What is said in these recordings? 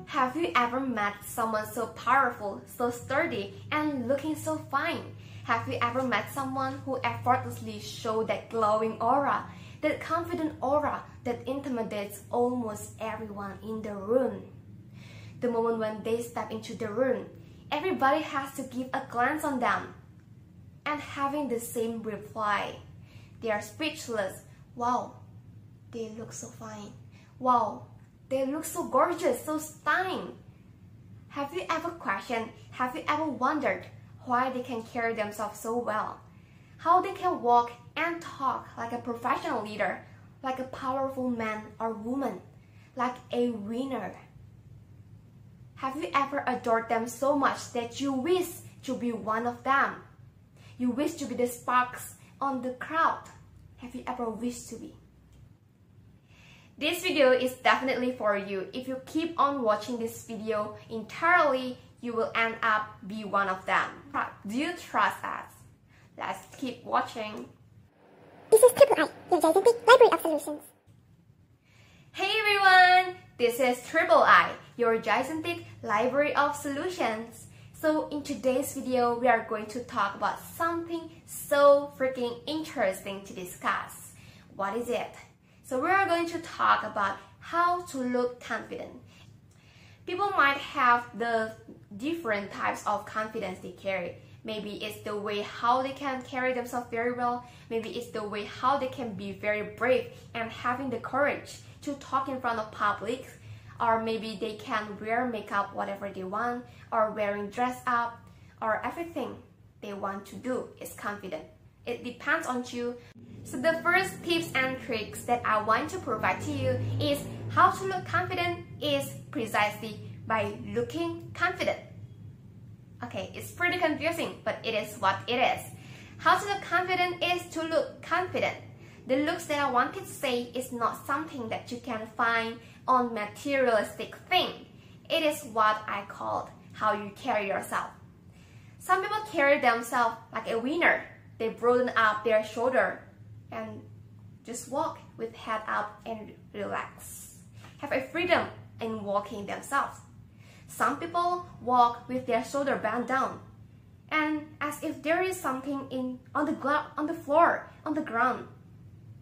Have you ever met someone so powerful, so sturdy, and looking so fine? Have you ever met someone who effortlessly showed that glowing aura, that confident aura that intimidates almost everyone in the room? The moment when they step into the room, everybody has to give a glance on them and having the same reply. They are speechless. Wow, they look so fine. Wow, they look so gorgeous, so stunning. Have you ever questioned, have you ever wondered why they can carry themselves so well? How they can walk and talk like a professional leader, like a powerful man or woman, like a winner? Have you ever adored them so much that you wish to be one of them? You wish to be the sparks on the crowd. Have you ever wished to be? This video is definitely for you. If you keep on watching this video entirely, you will end up be one of them. Do you trust us? Let's keep watching. This is TRIIIPLE, your gigantic library of solutions. Hey everyone! This is TRIIIPLE, your gigantic library of solutions. So in today's video, we are going to talk about something so freaking interesting to discuss. What is it? So we are going to talk about how to look confident. People might have the different types of confidence they carry. Maybe it's the way how they can carry themselves very well. Maybe it's the way how they can be very brave and having the courage to talk in front of public. Or maybe they can wear makeup whatever they want, or wearing dress up, or everything they want to do is confident. It depends on you. So the first tips and tricks that I want to provide to you is how to look confident is precisely by looking confident. Okay, it's pretty confusing, but it is what it is. How to look confident is to look confident. The looks that I wanted to say is not something that you can find on materialistic thing. It is what I called how you carry yourself. Some people carry themselves like a winner. They broaden up their shoulder and just walk with head up and relax. Have a freedom in walking themselves. Some people walk with their shoulder bent down and as if there is something on the floor, on the ground.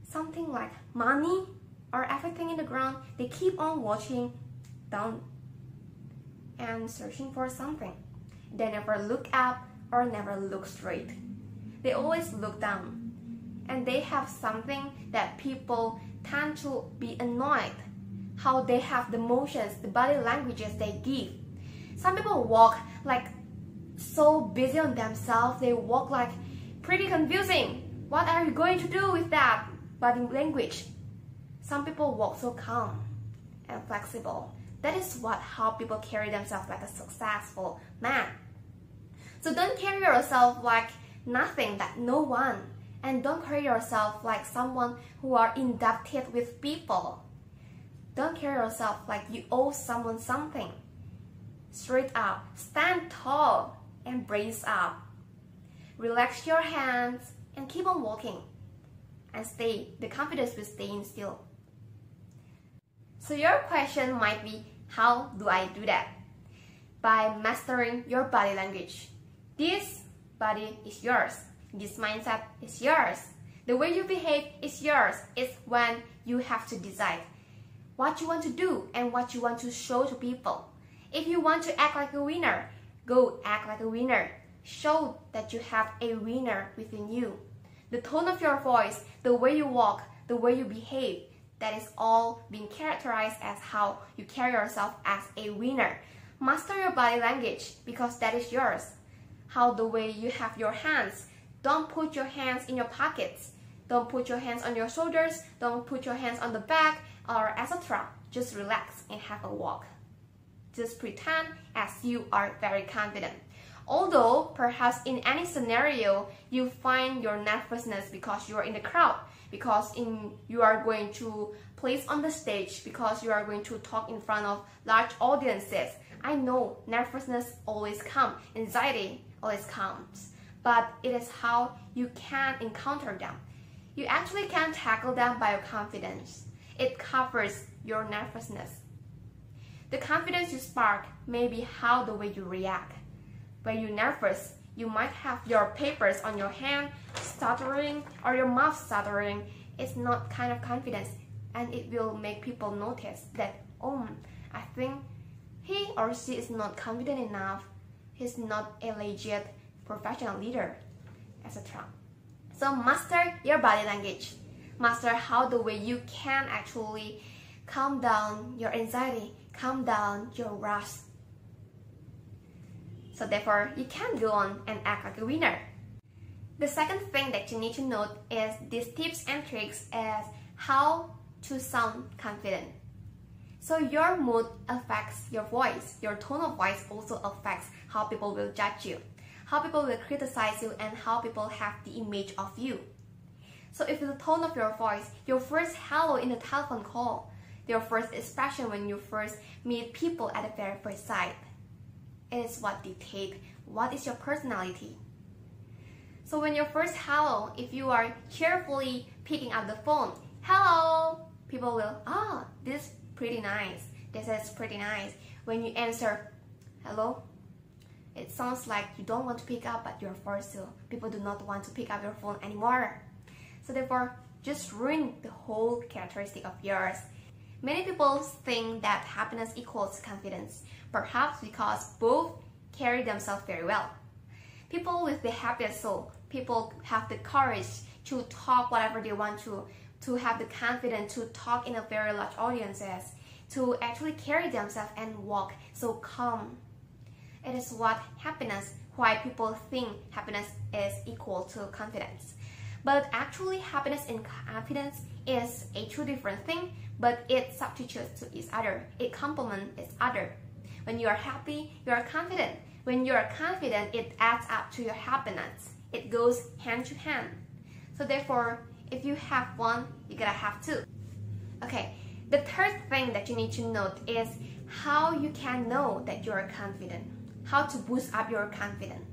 Something like money or everything in the ground. They keep on watching down and searching for something. They never look up or never look straight. They always look down. And they have something that people tend to be annoyed. How they have the motions, the body languages they give. Some people walk like so busy on themselves. They walk like pretty confusing. What are you going to do with that body language? Some people walk so calm and flexible. That is how people carry themselves like a successful man. So don't carry yourself like nothing, like no one. And don't carry yourself like someone who are indebted with people. Don't carry yourself like you owe someone something. Straight up, stand tall and brace up. Relax your hands and keep on walking. And the confidence will stay in still. So your question might be, how do I do that? By mastering your body language. This body is yours. This mindset is yours. The way you behave is yours. It's when you have to decide what you want to do and what you want to show to people. If you want to act like a winner, go act like a winner. Show that you have a winner within you. The tone of your voice, the way you walk, the way you behave, that is all being characterized as how you carry yourself as a winner. Master your body language because that is yours. How the way you have your hands. Don't put your hands in your pockets. Don't put your hands on your shoulders. Don't put your hands on the back or etc. Just relax and have a walk. Just pretend as you are very confident. Although perhaps in any scenario you find your nervousness because you are in the crowd, because you are going to place on the stage, because you are going to talk in front of large audiences. I know nervousness always comes, anxiety always comes. But it is how you can encounter them. You actually can tackle them by your confidence. It covers your nervousness. The confidence you spark may be how the way you react. When you're nervous, you might have your papers on your hand stuttering or your mouth stuttering. It's not kind of confidence, and it will make people notice that, oh, I think he or she is not confident enough. He's not a legit professional leader, etc. So master your body language. Master how the way you can actually calm down your anxiety, calm down your rush. So therefore, you can go on and act like a winner. The second thing that you need to note is these tips and tricks as how to sound confident. So your mood affects your voice. Your tone of voice also affects how people will judge you, how people will criticize you, and how people have the image of you. So if the tone of your voice, your first hello in a telephone call, your first expression when you first meet people at the very first sight, it is what dictates what is your personality. So when your first hello, if you are cheerfully picking up the phone, hello, people will, this is pretty nice, this is pretty nice. When you answer, hello, it sounds like you don't want to pick up, but you're forced to. People do not want to pick up your phone anymore. So therefore, just ruin the whole characteristic of yours. Many people think that happiness equals confidence, perhaps because both carry themselves very well. People with the happiest soul, people have the courage to talk whatever they want to have the confidence to talk in a very large audiences, to actually carry themselves and walk so calm. It is what happiness, why people think happiness is equal to confidence. But actually happiness and confidence is a two different thing, but it substitutes to each other. It complements each other. When you are happy, you are confident. When you are confident, it adds up to your happiness. It goes hand to hand. So therefore, if you have one, you gotta have two. Okay, the third thing that you need to note is how you can know that you are confident. How to boost up your confidence.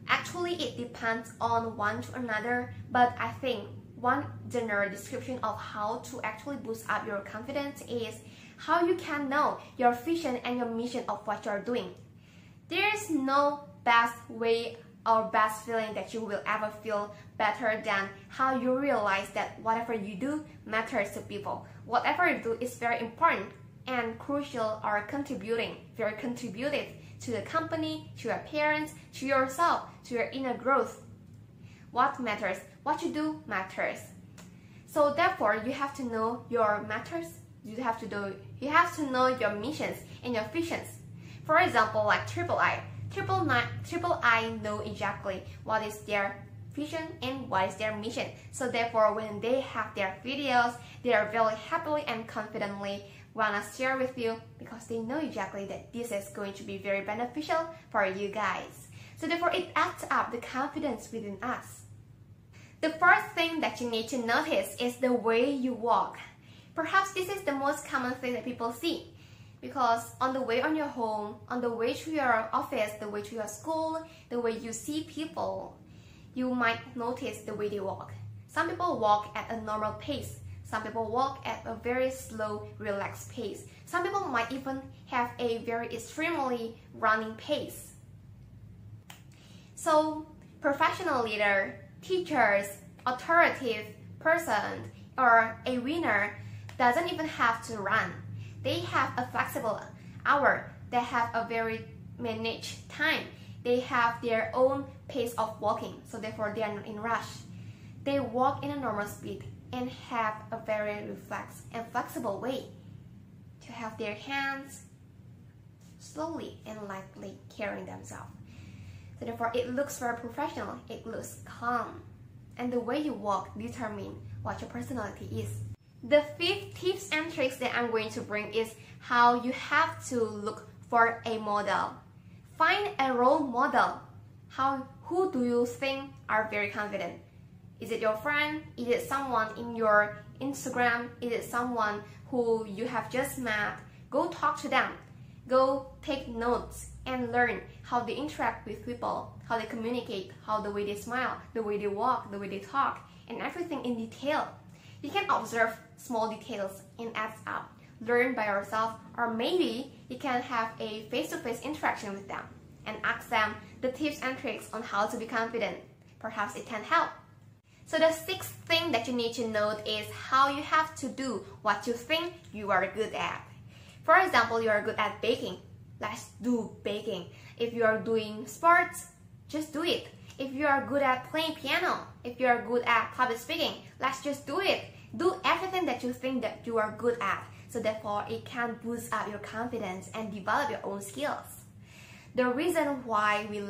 Actually, it depends on one to another, but I think one general description of how to actually boost up your confidence is how you can know your vision and your mission of what you're doing. There is no best way or best feeling that you will ever feel better than how you realize that whatever you do matters to people. Whatever you do is very important and crucial or very contributive to the company, to your parents, to yourself, to your inner growth. What matters? What you do matters. So therefore, you have to know your matters. You have to know your missions and your visions. For example, like TRIIIPLE. TRIIIPLE know exactly what is their vision and what is their mission. So therefore, when they have their videos, they are very happily and confidently wanna share with you because they know exactly that this is going to be very beneficial for you guys. So therefore, it adds up the confidence within us. The first thing that you need to notice is the way you walk. Perhaps this is the most common thing that people see, because on the way on your home, on the way to your office, the way to your school, the way you see people, you might notice the way they walk. Some people walk at a normal pace. Some people walk at a very slow, relaxed pace. Some people might even have a very extremely running pace. So, professional leader, teachers, authoritative person, or a winner doesn't even have to run. They have a flexible hour. They have a very managed time. They have their own pace of walking, so therefore they are not in rush. They walk in a normal speed and have a very relaxed and flexible way to have their hands slowly and lightly carrying themselves. So therefore, it looks very professional, it looks calm. And the way you walk determines what your personality is. The fifth tips and tricks that I'm going to bring is how you have to look for a model. Find a role model. Who do you think are very confident? Is it your friend? Is it someone in your Instagram? Is it someone who you have just met? Go talk to them. Go take notes and learn how they interact with people, how they communicate, how the way they smile, the way they walk, the way they talk, and everything in detail. You can observe small details and adds up. Learn by yourself, or maybe you can have a face-to-face interaction with them and ask them the tips and tricks on how to be confident. Perhaps it can help. So the sixth thing that you need to note is how you have to do what you think you are good at. For example, you are good at baking. Let's do baking. If you are doing sports, just do it. If you are good at playing piano, if you are good at public speaking, let's just do it. Do everything that you think that you are good at, so therefore it can boost up your confidence and develop your own skills. The reason why we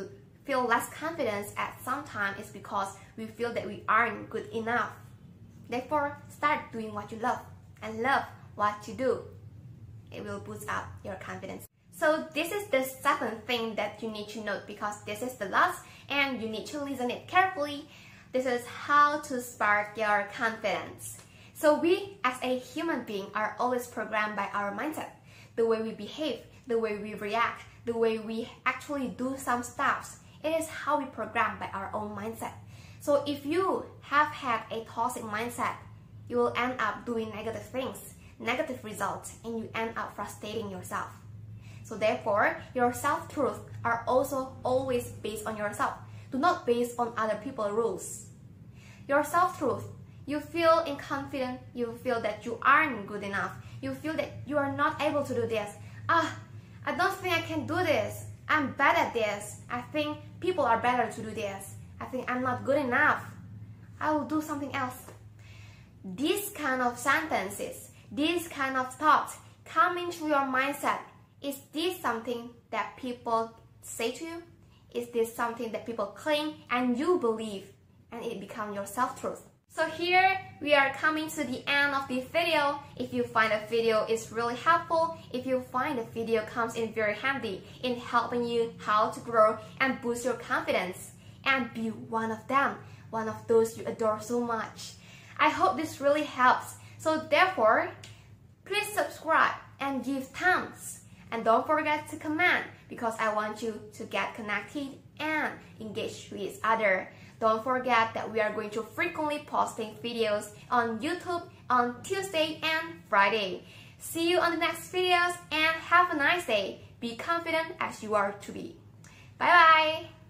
feel less confidence at some time is because we feel that we aren't good enough. Therefore, start doing what you love and love what you do. It will boost up your confidence. So this is the seventh thing that you need to note, because this is the last and you need to listen it carefully. This is how to spark your confidence. So we as a human being are always programmed by our mindset. The way we behave, the way we react, the way we actually do some stuff. It is how we program by our own mindset. So if you have had a toxic mindset, you will end up doing negative things, negative results, and you end up frustrating yourself. So therefore, your self-truth are also always based on yourself. Do not base on other people's rules. Your self-truth, you feel inconfident, you feel that you aren't good enough, you feel that you are not able to do this. I don't think I can do this. I'm bad at this. I think people are better to do this. I think I'm not good enough. I will do something else. These kind of sentences, these kind of thoughts come into your mindset. Is this something that people say to you? Is this something that people claim and you believe, and it becomes your self-truth? So here we are coming to the end of this video. If you find the video is really helpful, if you find the video comes in very handy in helping you how to grow and boost your confidence and be one of them, one of those you adore so much, I hope this really helps. So therefore, please subscribe and give thumbs. And don't forget to comment, because I want you to get connected and engage with each other. Don't forget that we are going to frequently posting videos on YouTube on Tuesday and Friday. See you on the next videos and have a nice day. Be confident as you are to be. Bye bye!